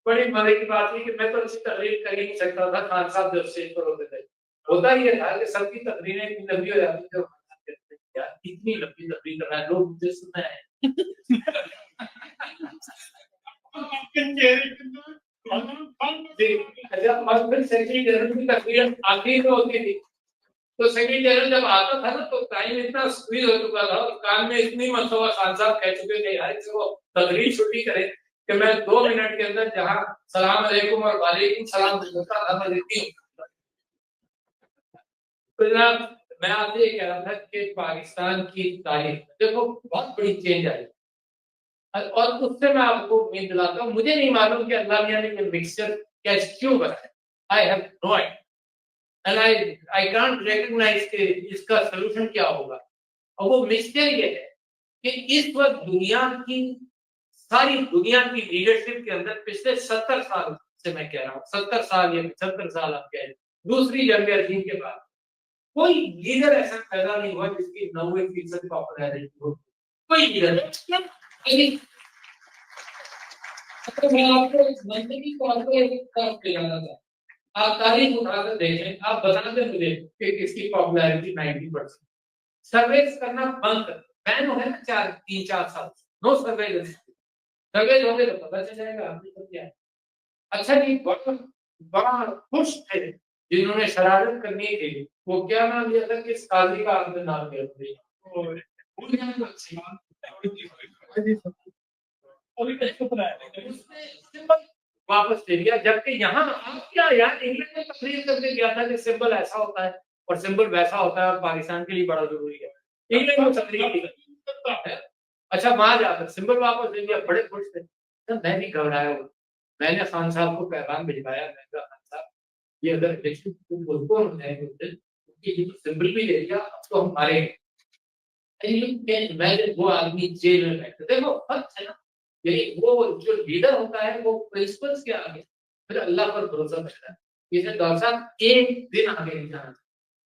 [SPEAKER 1] بڑی مزے کی بات ہے کہ میں تو اچھی تقریر کر ہی نہیں سکتا تھا. خان صاحب جب اسٹیج پر ہوتے تھے ہوتا ہی تھا کہ سب کی تقریریں اتنی لمبی ہو جاتی تھی, اتنی لمبی تقریر کر رہا ہے, لوگ مجھے سننا ہے. سیکرٹری جنرل کی تقریر آخری میں ہوتی تھی, تو سیکرٹری جنرل جب آتا تھا نا تو ٹائم اتنا اسکویز ہو چکا تھا, کان میں اتنی مرتبہ خان صاحب کہہ چکے تھے یار سے وہ تقریر چھٹی کرے کہ میں 2 منٹ کے اندر جہاں سلام علیکم اور وعلیکم السلام ہوتا تھا میں دیکھتی ہوں. میں آپ سے یہ کہہ رہا تھا کہ پاکستان کی تاریخ دیکھو بہت بڑی چینج آئی, اور اس سے میں آپ کو امید دلاتا ہوں. مجھے نہیں معلوم کہ اللہ میاں نے یہ مکسچر کیوں بنایا. I have no idea. And I can't recognize کہ اس کا سلوشن کیا ہوگا. اور وہ مکسچر یہ ہے کہ اس وقت ساری دنیا کی لیڈرشپ کے اندر پچھلے 70 سال سے میں کہہ رہا ہوں, 70 سال یا 75 سال آپ کہہ رہے, دوسری جنگ عظیم کے بعد کوئی لیڈر ایسا پیدا نہیں ہوا جس کی 90% پاپولیرٹی ہو. کوئی لیڈر نہیں. میں آپ کو منطقی طور پہ ایک طرف لے جانا تھا. آپ تاریخ اٹھا کر دیکھیں, آپ بتا دیں مجھے کہ کس کی پاپولیرٹی 90%. سرویز کرنا بند کر, بین ہو ہے نا 3-4 سال, نو سرویلنس. سرویز ہوں گے تو پتہ چل جائے گا آپ کو کیا ہے. اچھا جی بڑا خوش تھے جنہوں نے شرارت کرنی تھی, وہ کیا نام لیا تھا کہ اس قاضی کا آپ نے نام لیا واپس لے لیا. جبکہ یہاں آپ کیا یار انگلینڈ میں تقریر کر کے گیا تھا کہ سمبل ایسا ہوتا ہے اور سمبل ویسا ہوتا ہے اور پاکستان کے لیے بڑا ضروری ہے. انگلینڈ میں تقریر اچھا وہاں جا کر سمبل واپس لے لیا, بڑے خوش تھے. میں بھی گھبرایا ہوں میں نے خان صاحب کو پیغام بھجوایا، میں نے کہا خان صاحب یہ اگر الیکشن پوسٹپون ہے یہ سمبل بھی لے لیا اب تو ہم مارے گے. وہ آدمی جیل میں بیٹھے. دیکھو فرق ہے نا، یعنی وہ جو لیڈر ہوتا ہے وہ پرنسپلس کے آگے پھر اللہ پر بھروسہ کرتا ہے. جیسے ڈاکٹر صاحب ایک دن آگے نہیں جانا.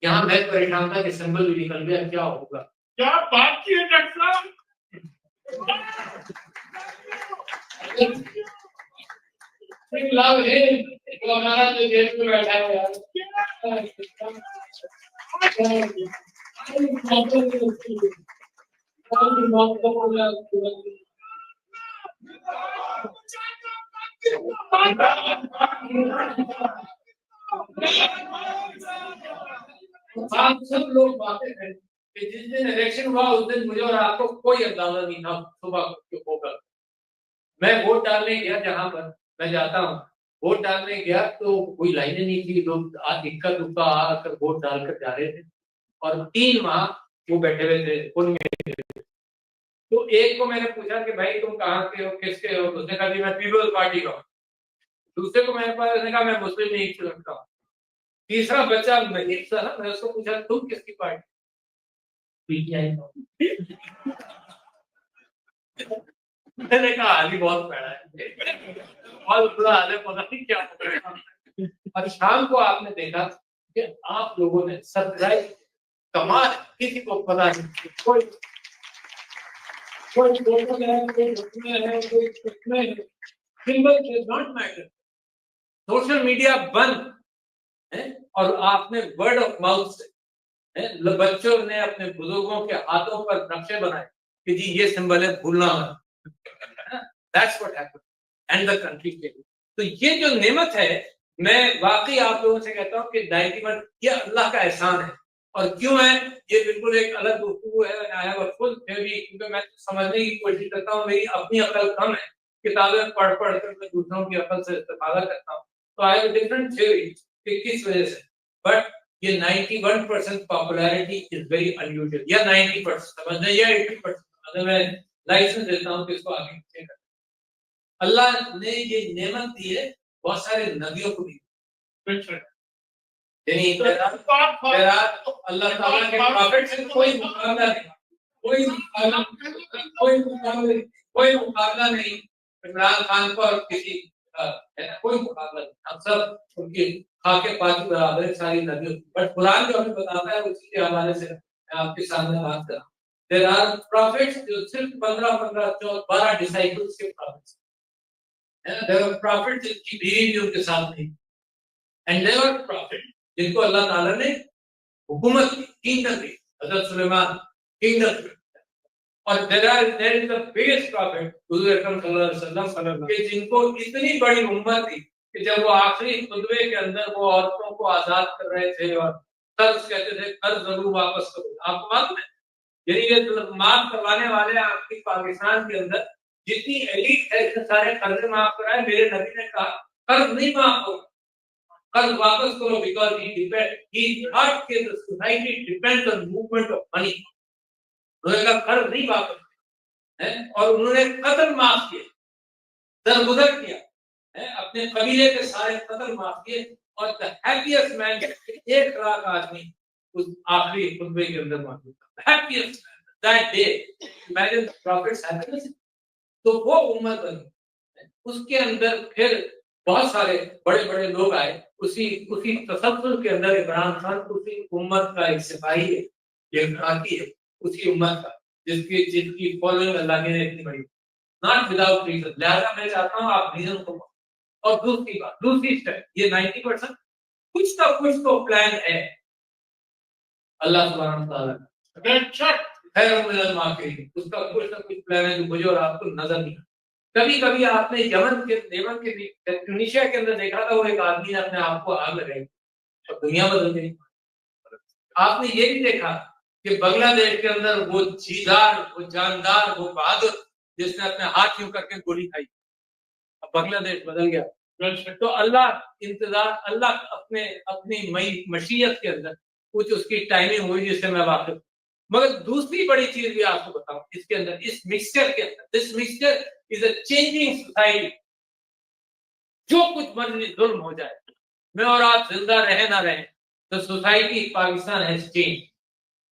[SPEAKER 1] یہاں میں پریشان تھا کہ سمبل بھی نکل گیا کیا ہوگا.
[SPEAKER 2] کیا بات کی ہے ڈاکٹر صاحب.
[SPEAKER 1] لو ہے وہ ہمارا جو جیل میں بیٹھا ہے یار. آپ سب لوگ باتیں ہیں کہ جس دن الیکشن ہوا اس دن مجھے اور آپ کو کوئی اندازہ نہیں تھا صبح ہوگا. میں ووٹ ڈالنے گیا جہاں پر میں جاتا ہوں، ووٹ ڈالنے گیا تو کوئی لائنیں نہیں تھی، لوگ اکا دکا آ کر ووٹ ڈال کر جا رہے تھے اور 3 ماہ وہ بیٹھے ہوئے تھے ان میں. تو ایک کو میں نے پوچھا کہ بھائی تم کہاں کے ہو کس کے ہو، اس نے کہا کہ میں پیپلز پارٹی کا ہوں. دوسرے کو میں نے کہا میں مسلم لیگ کا ہوں. تیسرا بچہ نہیں تھا نا، میں اس کو پوچھا تم کس کی پارٹی؟ P T I. میں نے کہا حال ہی بہت پیڑا ہے، بہت برا حال ہے، پتہ نہیں کیا ہو رہا ہے. اور شام کو آپ نے دیکھا کہ آپ لوگوں نے سبسکرائب کمال کسی کو پتا نہیں، کوئی سوشل میڈیا بند ہے اور آپ نے ورڈ آف ماؤتھ سے بچوں نے اپنے بزرگوں کے ہاتھوں پر نقشے بنائے کہ جی یہ سمبل ہے بھولنا مت. That's what happened and the country came. تو یہ جو نعمت ہے میں واقعی آپ لوگوں سے کہتا ہوں کہ 91 یہ اللہ کا احسان ہے. اور کیوں ہے یہ بالکل ایک الگ گفتگو ہے، کیونکہ میں سمجھنے کی کوشش کرتا ہوں، میری اپنی عقل کم ہے، کتابیں پڑھ کر میں دوسروں کی عقل سے استفادہ کرتا ہوں. تو آئی ہیو ڈفرنٹ تھیوری کہ کس وجہ سے، بٹ یہ 91% پاپولیرٹی از ویری انیوژل. یا 90% سمجھنا یا 80% میں لائسنس دیتا ہوں کہ اس کو آگے پیچھے کریں. اللہ نے یہ نعمت دی ہے بہت سارے نبیوں کو دی. یعنی اللہ تعالیٰ کے پروفٹ سے کوئی مقابلہ نہیں، کوئی مقابلہ نہیں. عمران خان کو اور کسی کوئی مقابلہ نہیں. ہم سب ان کی خاکے پاکی برابر ہے ساری نبیوں. بٹ قرآن جو ہمیں بتاتا ہے اسی کے حوالے سے میں آپ کے سامنے بات کر رہا ہوں. There are prophets جو صرف 12 ڈسائپلس کے prophets ہیں. There are prophets جن کی بیوی بھی ان کے ساتھ نہیں. And there are prophets جن کو اللہ تعالیٰ نے حکومت کی، کینگڈم دی. حضرت سلیمان کینگڈم. اور there is the biggest prophet حضور اکرم صلی اللہ علیہ وسلم کہ جن کو اتنی بڑی امت تھی کہ جب وہ آخری خطبے کے اندر وہ عورتوں کو آزاد کر رہے تھے اور قرض کہتے تھے قرض ضرور واپس کرو. آپ کو معلوم ہے یعنی یہ معاف کروانے والے آپ کی پاکستان کے اندر جتنی ایلیٹ ہے سارے قرض معاف کرائے. میرے نبی نے کہا قرض نہیں معاف کرو، قرض واپس کرو because he thought کہ the society depends on movement of money. انہوں نے کہا قرض نہیں واپس کرو اور انہوں نے قتل معاف کیے، درگزر کیا اپنے قبیلے کے سارے قتل معاف کیے. اور the happiest man 1 لاکھ آدمی اس آخری خطبے کے اندر موجود تھا. happiest that day. Imagine the prophet's happiness. تو وہ امت بنی. اس کے اندر پھر بہت سارے بڑے بڑے لوگ آئے. اسی تسلسل کے اندر عمران خان اسی امت کا ایک سپاہی ہے، ایک خاکی ہے اسی امت کا جس کی فالوئنگ اللہ نے اتنی بڑی. Not without reason. لہٰذا میں چاہتا ہوں آپ ریزن کو. اور دوسری بات، دوسری اسٹیپ، یہ 90% کچھ نہ کچھ تو پلان ہے اللہ سبحانہ تعالیٰ خیر من الماکرین. اس کا کچھ نہ کچھ پلان ہے جو مجھے اور آپ کو نظر نہیں. کبھی کبھی آپ نے یمن کے ٹونیشیا کے اندر دیکھا تھا وہ ایک آدمی نے اپنے آپ کو آگ لگائی اور دنیا بدل گئی. آپ نے یہ بھی دیکھا کہ بنگلہ دیش کے اندر وہ جیدار، وہ جاندار، وہ بہادر جس نے اپنے ہاتھ یوں کر کے گولی کھائی، اب بنگلہ دیش بدل گیا. تو اللہ انتظار، اللہ اپنی مشیت کے اندر کچھ اس کی ٹائمنگ ہوئی جس سے میں واقف. مگر دوسری بڑی چیز بھی آپ کو بتاؤں اس کے اندر، اس مکسچر کے اندر، دس مکسچر از اے چینجنگ سوسائٹی. جو کچھ مرضی ظلم ہو جائے، میں اور آپ زندہ رہے نہ رہیں، تو سوسائٹی پاکستان ہیز چینج.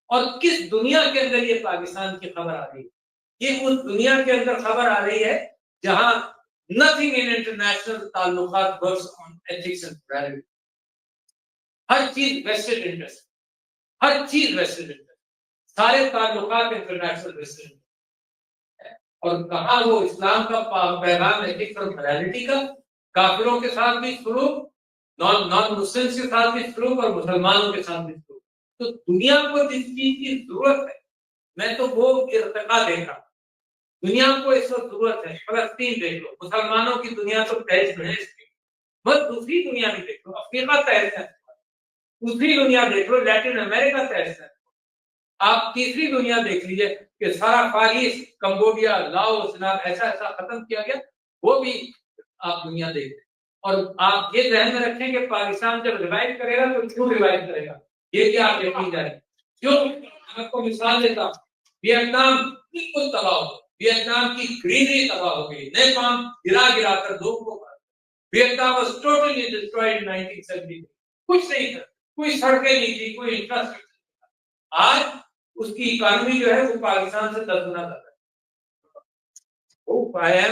[SPEAKER 1] اور کس دنیا کے اندر یہ پاکستان کی خبر آ رہی ہے؟ یہ اس دنیا کے اندر خبر آ رہی ہے جہاں nothing in international تعلقات works on ethics and morality. ہر چیز ویسٹڈ انٹرسٹ، ہر چیز ویسٹڈ انٹرسٹ، سارے تعلقات انٹرنیشنل ویسٹڈ انٹرسٹ. اور کہاں وہ اسلام کا پیغام ایتھکس اور morality کا؟ کافروں کے ساتھ بھی سلوک، نان مسلم کے ساتھ بھی سلوک، اور مسلمانوں کے ساتھ بھی سلوک. تو دنیا کو جس چیز کی ضرورت ہے، میں تو وہ ارتقا دیکھ رہا ہوں. دنیا کو اس وقت ضرورت ہے. فلسطین دیکھ لو، مسلمانوں کی دنیا تو تہذ ہے اس کی، بس دوسری دنیا بھی دیکھ لو، افریقہ تہذ ہے، دوسری دنیا دیکھ لو، لیٹن امریکہ تہذ ہے. آپ تیسری دنیا دیکھ لیجئے کہ سارا فاریس، کمبوڈیا، لاؤس، ایسا ختم کیا گیا، وہ بھی آپ دنیا دیکھ لیں. اور آپ یہ ذہن میں رکھیں کہ پاکستان جب ریوائو کرے گا تو کیوں ریوائو کرے گا، یہ کیا آپ دیکھ جائے. کیوں؟ میں آپ کو مثال دیتا ہوں. ویتنام بالکل تباہ ہو، ویتنام کی گرینری تباہ ہو گئی، نئے پام گرا کر لوگوں کو مار. Vietnam was totally ڈسٹرائیڈ 1973. کچھ نہیں تھا، کوئی سڑکیں نہیں تھی، کوئی انفراسٹرکچر. آج اس کی اکانومی جو ہے وہ پاکستان سے 10 گنا زیادہ ہے. تو خیر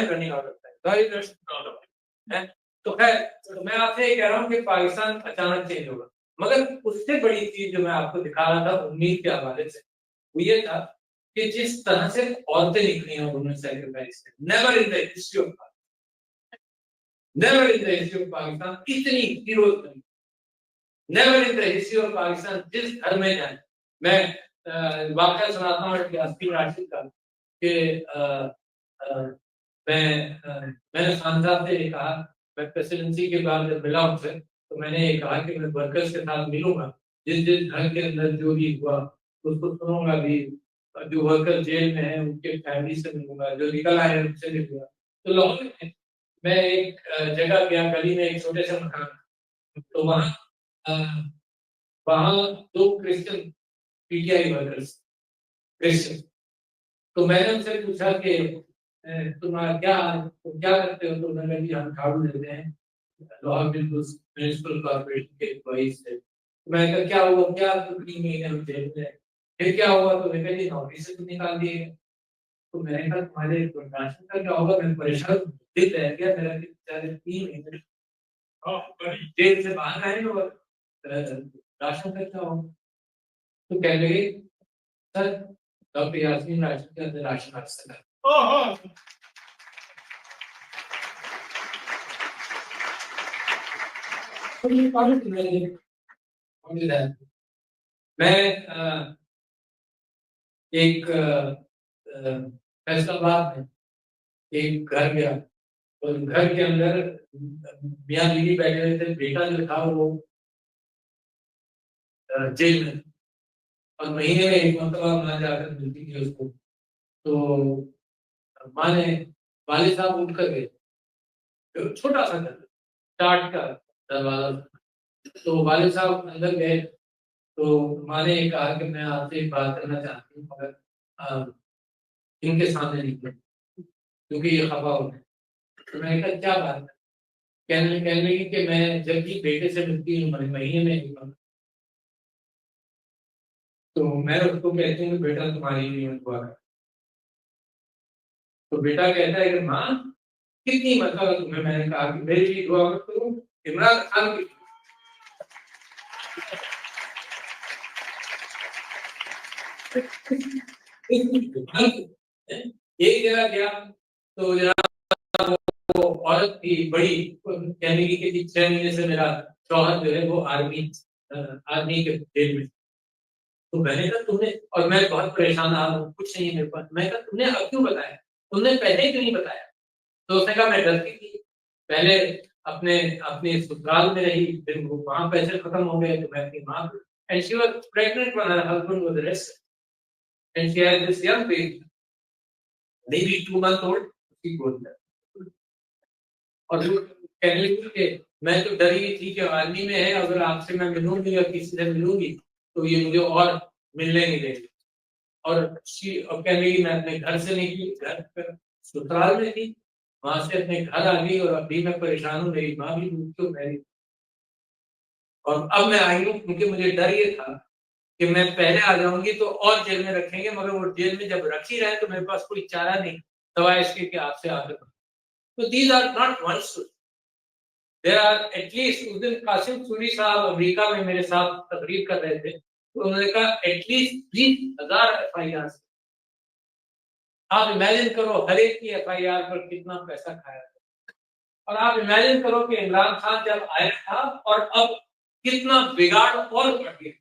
[SPEAKER 1] میں آپ سے یہ کہہ رہا ہوں کہ پاکستان اچانک چینج ہوگا، مگر اس سے بڑی چیز جو میں آپ کو دکھا رہا تھا امید کے حوالے سے، وہ یہ تھا کہ جس طرح سے عورتیں نکلی ہیں انہوں نے سیکریفائس کیا. Never in the history of Pakistan, never in the history of Pakistan اتنی ہیروز بنی. Never in the history of Pakistan. جس گھر میں جائیں، میں واقعہ سناتا ہوں ریاستی راشد کا کہ میں نے خان صاحب سے یہ کہا، میں پریسیڈنسی کے بعد جب ملا ان سے تو میں نے یہ کہا کہ میں ورکرز کے ساتھ ملوں گا، جس گھر کے اندر جو بھی ہوا اس کو سنوں گا بھی، جو ورکر جیل میں ہیں ان کے فیملی سے ملوں گا، جو نکل آئے ان سے ملوں گا. تو لاہور میں ایک جگہ گیا، گلی میں ایک چھوٹے سے مکان، تو وہاں 2 Christian P T I workers Christian. تو میں نے ان سے پوچھا کہ تمہارا کیا کرتے ہو؟ تو انہوں نے کہا ہم جھاڑو دیتے ہیں لاہور میونسپل کارپوریشن کے امپلائیز سے. میں نے کہا کیا ہوا، کیا تکلیف میں ہم جیل میں، پھر کیا ہوا؟ تو میں نے کہا جی نوکری سے تو نکال دیے گئے. تو میں نے کہا تمہارے پروڈکشن کا کیا ہوگا؟ میں پریشان دل رہ گیا میرا کہ بیچارے 3 مہینے جیل سے باہر آئے اور راشن کا کیا ہوگا. تو کہنے لگے سر ڈاکٹر یاسمین راشن کے اندر راشن آ سکتا ہے. میں ایک فیصل آباد میں ایک گھر گیا، اور گھر کے اندر میاں بیوی بیٹھے ہوئے تھے، بیٹا جو تھا وہ جیل میں، اور مہینے میں ایک مرتبہ ماں جا کر ملتی تھی اس کو. تو ماں نے، والد صاحب اٹھ کر گئے، چھوٹا سا گھر ٹاٹ کا دروازہ، تو والد صاحب اندر گئے. تو ماں نے یہ کہا کہ میں آپ سے ایک بات کرنا چاہتی ہوں، مگر ان کے سامنے نہیں کروں کیونکہ یہ خفا ہو گئے. تو میں نے کہا کیا بات ہے؟ کہنے لگی کہ میں جب بھی بیٹے سے ملتی ہوں مہینے میں ایک بار، تو میں اس کو کہتی ہوں کہ بیٹا تمہاری لیے دعا کر. تو بیٹا کہتا ہے کہ ماں کتنی مرتبہ تمہیں میں نے کہا کہ میرے لیے دعا مت کرو، عمران خان کی. ایک جگہ گیا تو وہ عورت کی بڑی کہنے کی کہ 6 مہینے سے میرا شوہر جو ہے وہ آرمی کے جیل میں. تو میں نے کہا تم نے، اور میں بہت پریشان آ رہا ہوں، کچھ نہیں میرے پاس. میں کہا تم نے اب کیوں بتایا، تم نے پہلے کیوں نہیں بتایا؟ تو اس نے کہا میں ڈرتی تھی، پہلے اپنے سسرال میں رہی، پھر وہاں پیسے ختم ہو گئے تو میں اپنی ماں کو. And she was pregnant when her husband was arrested. And she had this young baby, maybe 2 months old. She goes there. اور کہنے لگی کہ میں تو ڈری تھی کہ آرمی میں ہے، اگر آپ سے میں ملوں گی یا کسی سے ملوں گی تو یہ مجھے اور ملنے نہیں دے گی. اور کہنے لگی میں اپنے گھر سے نکلی، گھر سسرال میں تھی، وہاں سے اپنے گھر آ گئی اور ابھی میں پریشان ہوں، میری ماں بھی مجھ میری، اور اب میں آئی ہوں کیونکہ مجھے ڈر یہ تھا کہ میں پہلے آ جاؤں گی تو اور جیل میں رکھیں گے، مگر وہ جیل میں جب رکھ ہی رہے تو میرے پاس کوئی چارہ نہیں سوائے اس کے کہ آپ سے آگے بڑھیں۔ تو these are not one story, there are at least, اس دن قاسم سوری صاحب امریکہ میں میرے ساتھ تقریر کر رہے تھے تو انہوں نے کہا ایٹ لیسٹ 20,000 FIR۔ آپ امیجن کرو ہر ایک کی FIR پر کتنا پیسہ کھایا تھا، اور آپ امیجن کرو کہ عمران خان جب آیا تھا اور اب کتنا بگاڑ اور بڑھ گیا،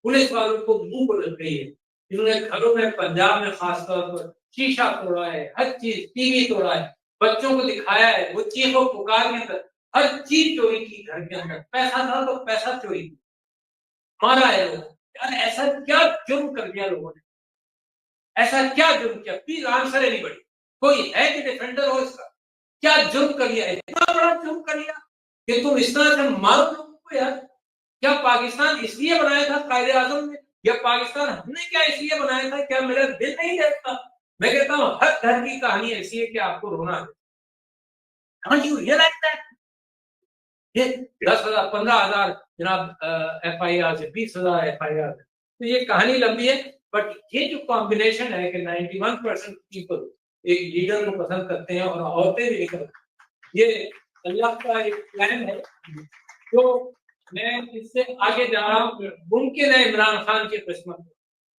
[SPEAKER 1] پولیس والوں کو منہ کو لگ گئی ہے، انہوں نے گھروں میں پنجاب میں خاص طور پر شیشہ توڑا ہے، ہر چیز، ٹی وی توڑا ہے، بچوں کو دکھایا ہے، وہ چیخو پکار کے اندر ہر چیز چوری کی، گھر کے اندر پیسہ تھا تو پیسہ چوری کی، مارا ہے لوگوں، یار ایسا کیا جرم کر دیا لوگوں نے، ایسا کیا جرم کیا؟ پلیز آنسر نہیں بڑی، کوئی ہے کہ ڈیفینڈر ہو اس کا؟ کیا جرم کر لیا ہے؟ اتنا بڑا جرم کر لیا کہ تم اس طرح سے مارو لوگوں کو یار؟ کیا پاکستان اس لیے بنایا تھا قائد اعظم نے، یا پاکستان ہم نے کیا اس لیے بنایا تھا؟ کیا میرا دل نہیں دیکھتا؟ میں کہتا ہوں ہر گھر کی کہانی ایسی ہے کہ آپ کو رونا ہے۔ Can't you realize that؟ یہ 10,000 15,000 جناب FIR سے 20,000 FIR ہے، تو یہ کہانی لمبی ہے، بٹ یہ جو کمبینیشن ہے کہ 91% پیپل ایک لیڈر کو پسند کرتے ہیں اور عورتیں بھی نہیں کرتی، یہ اللہ کا ایک پلان ہے جو میں اس سے آگے جا رہا ہوں۔ ممکن ہے عمران خان کی قسمت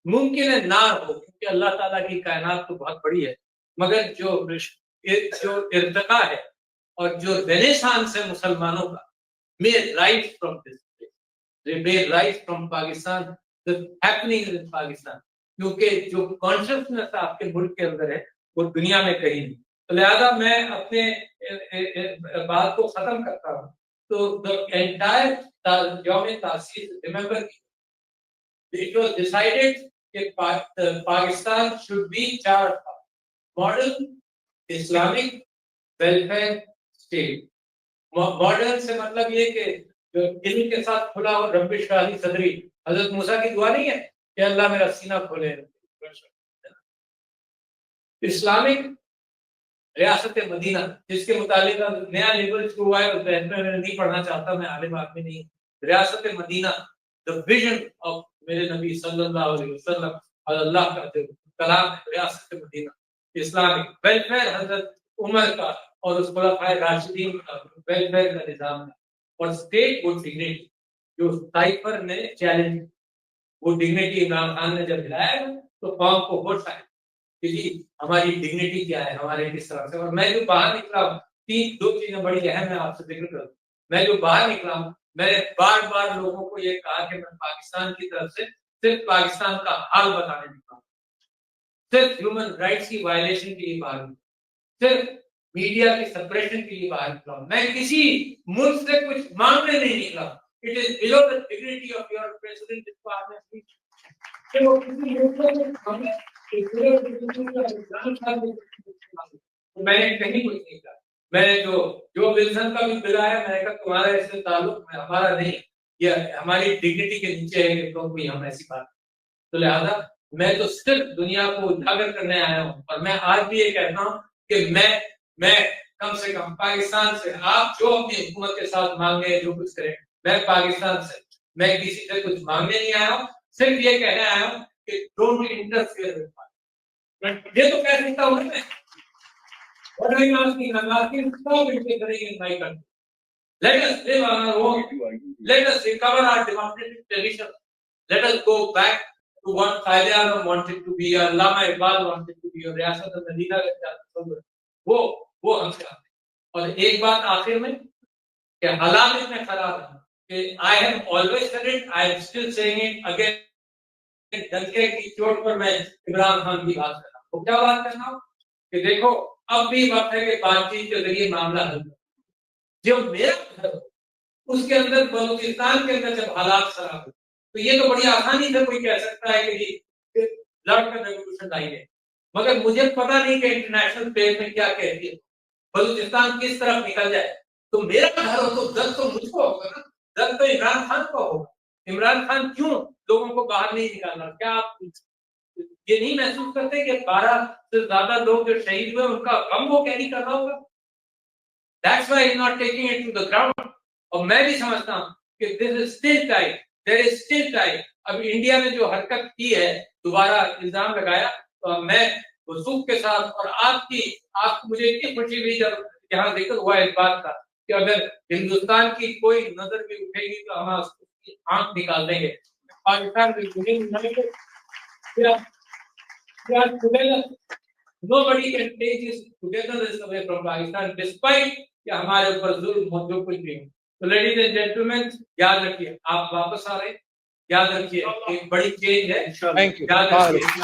[SPEAKER 1] ممکن ہے نہ ہو، کیونکہ اللہ تعالیٰ کی کائنات تو بہت بڑی ہے، مگر جو ارتقا ہے اور جو رینیسانس ہے مسلمانوں کا، may rise from this place. They may rise from Pakistan, the happening in Pakistan. کیونکہ جو کانشیسنس آپ کے ملک کے اندر ہے وہ دنیا میں کہیں نہیں۔ تو لہذا میں اپنے بات کو ختم کرتا ہوں۔ تو the entire یوم تاسیس remember it was decided کہ Pakistan should be charged model Islamic welfare state۔ Modern سے مطلب یہ کہ جو علم کے ساتھ کھلا ہو، رب اشرح لی صدری، حضرت موسیٰ کی دعا نہیں ہے کہ اللہ میرا سینہ کھولے۔ اسلامک ریاست مدینہ جس کے متعلق نیا لیبل شروع ہوا ہے، اس میں نہیں پڑھنا چاہتا، میں عالم آدمی نہیں۔ ریاست مدینہ، the vision of میرے نبی صلی اللہ علیہ وسلم اور اللہ کا جو کلام ہے، ریاست مدینہ، اسلامک ویلفیئر حضرت عمر کا اور اس خلفائے راشدین کا ویلفیئر کا نظام ہے، اور اسٹیٹ وہ ڈگنیٹی جو سائفر نے چیلنج، وہ ڈگنیٹی عمران خان نے جب دلایا تو قوم کو ہوش آیا کہ جی ہماری ڈگنیٹی کیا ہے، ہمارے کس طرح سے۔ اور میں جو باہر نکلا ہوں، دو چیزیں بڑی اہم ہے آپ سے ذکر کروں۔ میں جو باہر نکلا ہوں، میں نے بار بار لوگوں کو یہ کہا کہ میں پاکستان کی طرف سے صرف پاکستان کا حال بتانے نکلا ہوں، صرف ہیومن رائٹس کی وائلیشن کے لیے باہر نکلا، صرف میڈیا کی سپریشن کے لیے باہر نکلا ہوں، میں کسی ملک سے کچھ مانگنے نہیں نکلا۔ It is below the dignity of your president جس کو آپ نے کہ وہ کسی ملک سے میں نے کہیں کچھ نہیں کہا۔ میں نے جو ولسن کا بھی بل آیا، میں نے کہا تمہارا اس سے تعلق ہمارا نہیں، یہ ہماری ڈگنیٹی کے نیچے ہے کہ تم کوئی ہم ایسی بات۔ تو لہذا میں تو صرف دنیا کو اجاگر کرنے آیا ہوں، اور میں آج بھی یہ کہتا ہوں کہ میں کم سے کم پاکستان سے، آپ جو اپنی حکومت کے ساتھ مانگے جو کچھ کریں، میں پاکستان سے، میں کسی سے کچھ مانگنے نہیں آیا ہوں، صرف یہ کہنے آیا ہوں کہ ڈونٹ انٹرفیئر ود پاکستان۔ یہ تو کہہ سکتا ہوں میں، what are you asking? I'm asking stop interfering in my country. Let us live on our own. Let us recover our democratic tradition. Let us go back to what Qaid A'zam wanted to be, or Allama Iqbal wanted to be, or ریاست مدینہ کا وہ ہم سے آتے۔ اور ایک بات آخر میں کہ حالات اتنے خراب ہیں کہ I have always said it, I am still saying it again. ڈنکے کی چوٹ پر میں عمران خان کی بات کر رہا ہوں۔ کیا بات کرنا ہوں کہ دیکھو اب بھی وقت ہے کہ بات چیت کے ذریعے معاملہ حل کرو۔ جو میرا گھر ہو اس کے اندر، بلوچستان کے اندر جب حالات خراب ہو تو یہ تو بڑی آسانی سے کوئی کہہ سکتا ہے کہ جی لڑ کر ریولیوشن لائیے، مگر مجھے پتا نہیں کہ انٹرنیشنل اسپیس میں کیا کہتی ہے، بلوچستان کس طرف نکل جائے۔ تو میرا گھر ہو تو درد تو مجھ کو ہوگا نا، درد تو عمران خان کو ہوگا۔ عمران خان کیوں لوگوں کو باہر نہیں نکالنا؟ کیا آپ یہ نہیں محسوس کرتے کہ 12 سے زیادہ لوگ جو شہید ہوئے ان کا غم وہ کیری کر رہا ہوگا. That's why he's not taking it to the ground. اور میں بھی سمجھتا ہوں کہ this is still time. There is still time. اب انڈیا نے جو حرکت کی ہے, دوبارہ الزام لگایا, تو میں وثوق کے ساتھ, اور آپ کو مجھے اتنی خوشی ہوئی جب یہاں ذکر ہوا اس بات کا کہ اگر ہندوستان کی کوئی نظر بھی اٹھے گی تو ہم اس کی آنکھ نکال دیں گے. Pakistan nobody can take this togetherness away from Pakistan despite کہ ہمارے اوپر ظلم ہو جو کچھ بھی. تو لیڈیز اینڈ جینٹلمین, یاد رکھیے آپ واپس آ رہے ہیں, یاد رکھیے ایک بڑی چینج ہے. یاد رکھیے